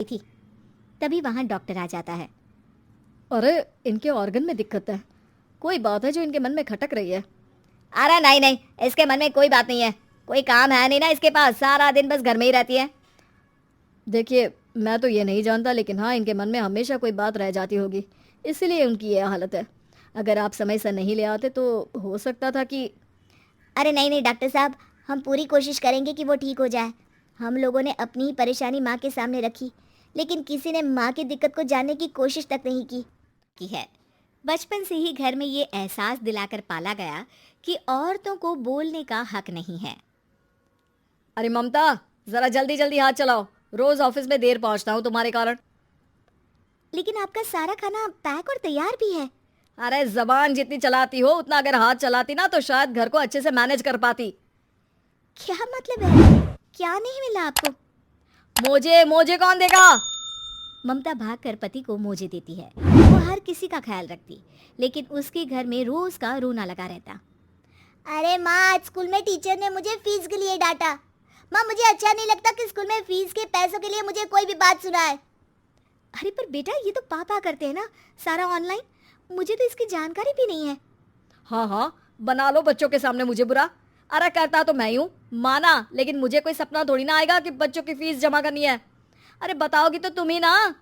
थी। तभी वहाँ डॉक्टर आ जाता है। अरे इनके ऑर्गन में दिक्कत है, कोई बात है जो इनके मन में खटक रही है। अरे नहीं नहीं, इसके मन में कोई बात नहीं है, कोई काम है नहीं ना इसके पास, सारा दिन बस घर में ही रहती है। देखिए मैं तो ये नहीं जानता, लेकिन हाँ इनके मन में हमेशा कोई बात रह जाती होगी, इसीलिए उनकी यह हालत है। अगर आप समय से नहीं ले आते तो हो सकता था कि। अरे नहीं नहीं डॉक्टर साहब, हम पूरी कोशिश करेंगे कि वो ठीक हो जाए। हम लोगों ने अपनी ही परेशानी माँ के सामने रखी, लेकिन किसी ने माँ की दिक्कत को जानने की कोशिश तक नहीं की है। बचपन से ही घर में ये एहसास दिलाकर पाला गया कि औरतों को बोलने का हक नहीं है। अरे ममता, जरा जल्दी जल्दी हाथ चलाओ, रोज ऑफिस में देर पहुंचता हूँ तुम्हारे कारण। लेकिन आपका सारा खाना पैक और तैयार भी है। अरे जबान जितनी चलाती हो उतना अगर हाथ चलाती ना तो शायद घर को अच्छे से मैनेज कर पाती। क्या मतलब है? क्या नहीं मिला आपको? मोजे मोजे कौन देगा? ममता भागकर पति को मोजे देती है। वो हर किसी का ख्याल रखती, लेकिन उसके घर में रोज का रोना लगा रहता। अरे माँ, आज स्कूल में टीचर ने मुझे फीस के लिए डांटा। माँ, मुझे अच्छा नहीं लगता कि स्कूल में फीस के पैसों के लिए मुझे कोई भी बात सुनाए। अरे पर बेटा, ये तो पापा करते हैं ना, सारा ऑनलाइन। मुझे तो इसकी जानकारी भी नहीं है। हाँ हाँ, बना लो बच्चों के सामने मुझे बुरा। अरे करता तो मैं ही हूँ, माना, लेकिन मुझे कोई सपना थोड़ी ना आएगा कि बच्चों की फीस जमा करनी है। अरे बताओगी तो तुम ही ना।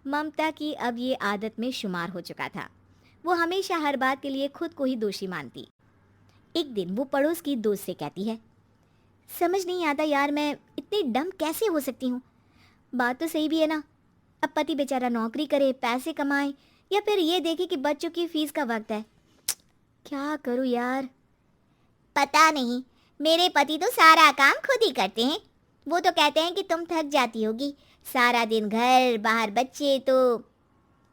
ममता की अब ये आदत में शुमार हो चुका था। वो हमेशा हर बात के लिए खुद को ही दोषी मानती। एक दिन वो पड़ोस की दोस्त से कहती है, समझ नहीं आता यार, मैं इतनी डम कैसे हो सकती हूँ। बात तो सही भी है ना, अब पति बेचारा नौकरी करे, पैसे कमाए, या फिर ये देखे कि बच्चों की फीस का वक्त है। क्या करूँ यार। पता नहीं, मेरे पति तो सारा काम खुद ही करते हैं। वो तो कहते हैं कि तुम थक जाती होगी, सारा दिन घर बाहर बच्चे। तो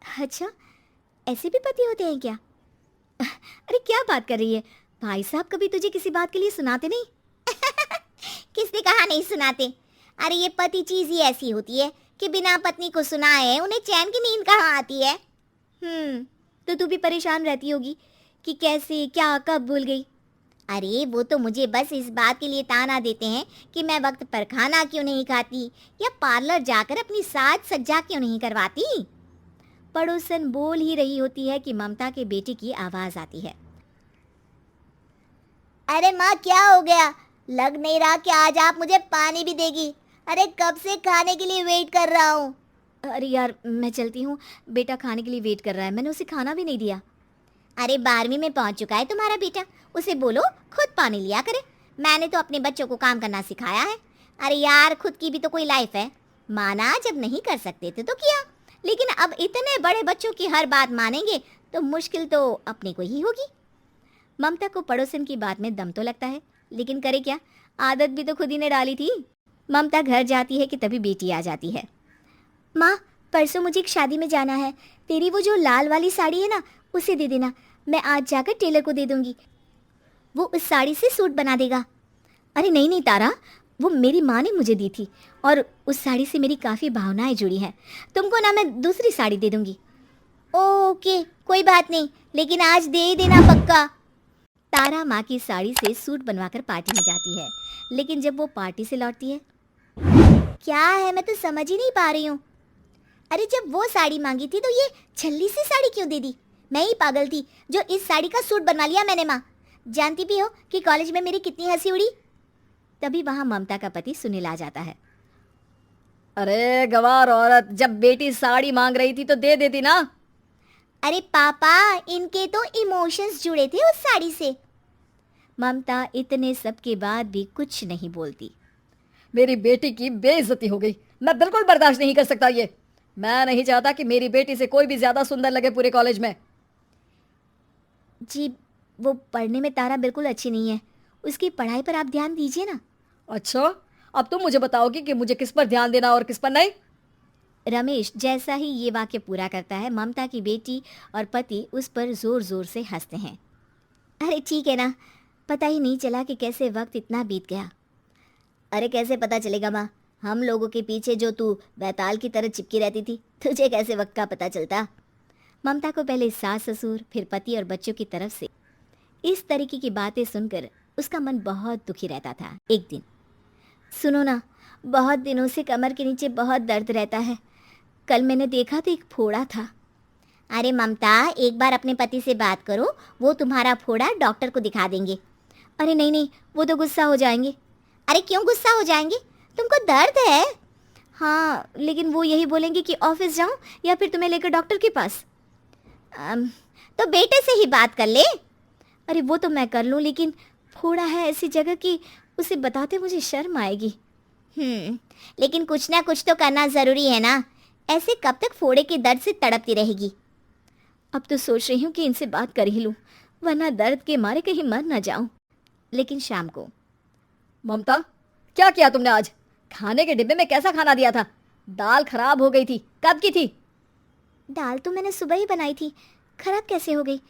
अच्छा, ऐसे भी पति होते हैं क्या? अरे क्या बात कर रही है भाई साहब, कभी तुझे किसी बात के लिए सुनाते नहीं? किसने कहा नहीं सुनाते? अरे ये पति चीज ही ऐसी होती है कि बिना पत्नी को सुनाए उन्हें चैन की नींद कहाँ आती है। तो तू भी परेशान रहती होगी कि कैसे, क्या, कब भूल गई। अरे वो तो मुझे बस इस बात के लिए ताना देते हैं कि मैं वक्त पर खाना क्यों नहीं खाती, या पार्लर जाकर अपनी साज सज्जा क्यों नहीं करवाती। पड़ोसन बोल ही रही होती है कि ममता के बेटे की आवाज आती है। अरे माँ, क्या हो गया? लग नहीं रहा कि आज आप मुझे पानी भी देगी। अरे कब से खाने के लिए वेट कर रहा हूँ। अरे यार मैं चलती हूँ, बेटा खाने के लिए वेट कर रहा है, मैंने उसे खाना भी नहीं दिया। अरे 12वीं में पहुंच चुका है तुम्हारा बेटा, उसे बोलो खुद पानी लिया करे। मैंने तो अपने बच्चों को काम करना सिखाया है। अरे यार, खुद की भी तो कोई लाइफ है। माना जब नहीं कर सकते थे तो किया, लेकिन अब इतने बड़े बच्चों की हर बात मानेंगे तो मुश्किल तो अपने को ही होगी। ममता को पड़ोसन की बात में दम तो लगता है, लेकिन करे क्या, आदत भी तो खुद ही ने डाली थी। ममता घर जाती है कि तभी बेटी आ जाती है। माँ, परसों मुझे एक शादी में जाना है, तेरी वो जो लाल वाली साड़ी है ना, उसे दे देना। मैं आज जाकर टेलर को दे दूंगी, वो उस साड़ी से सूट बना देगा। अरे नहीं नहीं तारा, वो मेरी माँ ने मुझे दी थी और उस साड़ी से मेरी काफ़ी भावनाएं जुड़ी हैं। तुमको ना मैं दूसरी साड़ी दे दूंगी। ओके कोई बात नहीं, लेकिन आज दे ही देना पक्का। तारा माँ की साड़ी से सूट बनवाकर पार्टी में जाती है, लेकिन जब वो पार्टी से लौटती है, क्या है, मैं तो समझ ही नहीं पा रही हूँ। अरे जब वो साड़ी मांगी थी तो ये छल्ली सी साड़ी क्यों दे दी? मैं ही पागल थी जो इस साड़ी का सूट बनवा लिया मैंने। माँ, जानती भी हो कि कॉलेज में मेरी कितनी हंसी उड़ी। तभी वहाँ ममता का पति सुनील आ जाता है। अरे गवार औरत, जब बेटी साड़ी मांग रही थी तो दे देती ना। अरे पापा, इनके तो इमोशंस जुड़े थे उस साड़ी से। ममता इतने सब के बाद भी कुछ नहीं बोलती। मेरी बेटी की बेइज्जती हो गई, मैं बिल्कुल बर्दाश्त नहीं कर सकता ये। मैं नहीं चाहता कि मेरी बेटी से कोई भी ज्यादा सुंदर लगे पूरे कॉलेज में। जी, वो पढ़ने में तारा बिल्कुल अच्छी नहीं है, उसकी पढ़ाई पर आप ध्यान दीजिए ना। अच्छा, अब तुम मुझे बताओगी कि मुझे किस पर ध्यान देना और किस पर नहीं। रमेश जैसा ही ये वाक्य पूरा करता है, ममता की बेटी और पति उस पर जोर जोर से हंसते हैं। अरे ठीक है ना, पता ही नहीं चला कि कैसे वक्त इतना बीत गया। अरे कैसे पता चलेगा माँ, हम लोगों के पीछे जो तू बैताल की तरह चिपकी रहती थी, तुझे कैसे वक्त का पता चलता। ममता को पहले सास ससुर, फिर पति और बच्चों की तरफ से इस तरीके की बातें सुनकर उसका मन बहुत दुखी रहता था। एक दिन, सुनो ना, बहुत दिनों से कमर के नीचे बहुत दर्द रहता है। कल मैंने देखा तो एक फोड़ा था। अरे ममता, एक बार अपने पति से बात करो, वो तुम्हारा फोड़ा डॉक्टर को दिखा देंगे। अरे नहीं नहीं, वो तो गुस्सा हो जाएंगे। अरे क्यों गुस्सा हो जाएंगे? तुमको दर्द है। हाँ, लेकिन वो यही बोलेंगे कि ऑफिस जाऊं या फिर तुम्हें लेकर डॉक्टर के पास। तो बेटे से ही बात कर ले। अरे वो तो मैं कर लूं, लेकिन फोड़ा है ऐसी जगह कि उसे बताते मुझे शर्म आएगी। लेकिन कुछ ना कुछ तो करना ज़रूरी है ना। ऐसे कब तक फोड़े के दर्द से तड़पती रहेगी? अब तो सोच रही हूँ कि इनसे बात कर ही लूँ, वरना दर्द के मारे कहीं मर ना जाऊं। लेकिन शाम को। ममता, क्या किया तुमने आज? खाने के डिब्बे में कैसा खाना दिया था? दाल खराब हो गई थी। कब की थी? दाल तो मैंने सुबह ही बनाई थी, खराब कैसे हो गई?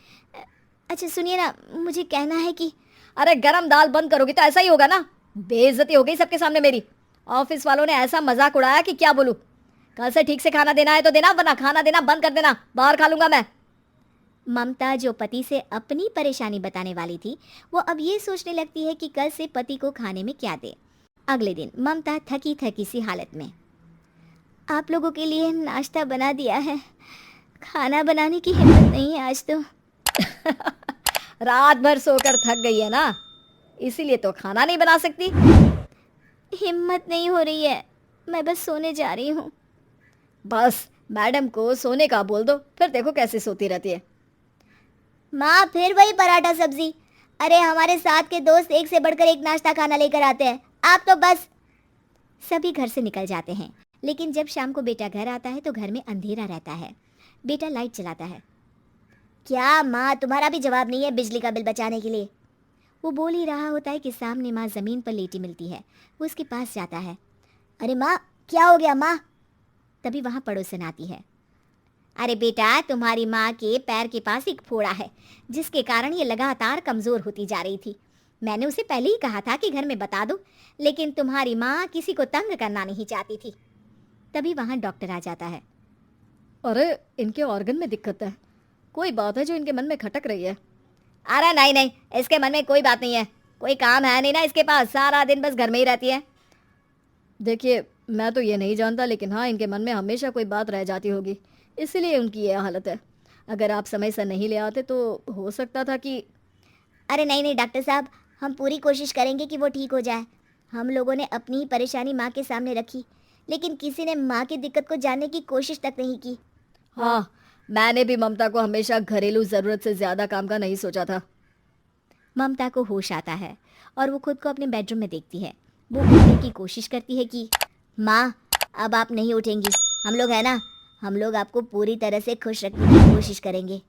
अच्छा सुनिए ना, मुझे कहना है कि अरे गरम दाल बंद करोगी तो ऐसा ही होगा ना। बेइज्जती हो गई सबके सामने मेरी। ऑफिस वालों ने ऐसा मजाक उड़ाया कि क्या बोलूं। कल से ठीक से खाना देना है तो देना, वरना खाना देना बंद कर देना। बाहर खा लूंगा मैं। ममता, जो पति से अपनी परेशानी बताने वाली थी, वो अब ये सोचने लगती है कि कल से पति को खाने में क्या दे। अगले दिन ममता थकी थकी सी हालत में। आप लोगों के लिए नाश्ता बना दिया है, खाना बनाने की हिम्मत नहीं है आज तो। रात भर सोकर थक गई है ना, इसीलिए तो खाना नहीं बना सकती। हिम्मत नहीं हो रही है, मैं बस सोने जा रही हूँ। बस मैडम को सोने का बोल दो, फिर देखो कैसे सोती रहती है। माँ, फिर वही पराठा सब्जी। अरे हमारे साथ के दोस्त एक से बढ़कर एक नाश्ता खाना लेकर आते हैं, आप तो बस। सभी घर से निकल जाते हैं, लेकिन जब शाम को बेटा घर आता है तो घर में अंधेरा रहता है। बेटा लाइट जलाता है। क्या माँ, तुम्हारा भी जवाब नहीं है बिजली का बिल बचाने के लिए? वो बोल ही रहा होता है कि सामने माँ ज़मीन पर लेटी मिलती है। वो उसके पास जाता है। अरे माँ, क्या हो गया माँ? तभी वहाँ पड़ोसन आती है। अरे बेटा, तुम्हारी माँ के पैर के पास एक फोड़ा है, जिसके कारण ये लगातार कमज़ोर होती जा रही थी। मैंने उसे पहले ही कहा था कि घर में बता दो, लेकिन तुम्हारी माँ किसी को तंग करना नहीं चाहती थी। तभी वहाँ डॉक्टर आ जाता है। अरे इनके ऑर्गन में दिक्कत है, कोई बात है जो इनके मन में खटक रही है। अरे नहीं नहीं, इसके मन में कोई बात नहीं है, कोई काम है नहीं ना इसके पास, सारा दिन बस घर में ही रहती है। देखिए, मैं तो ये नहीं जानता, लेकिन हाँ, इनके मन में हमेशा कोई बात रह जाती होगी, इसीलिए उनकी ये हालत है। अगर आप समय से नहीं ले आते तो हो सकता था कि। अरे नहीं नहीं डॉक्टर साहब, हम पूरी कोशिश करेंगे कि वो ठीक हो जाए। हम लोगों ने अपनी ही परेशानी माँ के सामने रखी, लेकिन किसी ने माँ की दिक्कत को जानने की कोशिश तक नहीं की। हाँ, मैंने भी ममता को हमेशा घरेलू ज़रूरत से ज़्यादा काम का नहीं सोचा था। ममता को होश आता है और वो खुद को अपने बेडरूम में देखती है। वो उठने की कोशिश करती है कि माँ, अब आप नहीं उठेंगी, हम लोग है ना, हम लोग आपको पूरी तरह से खुश रखने की कोशिश करेंगे।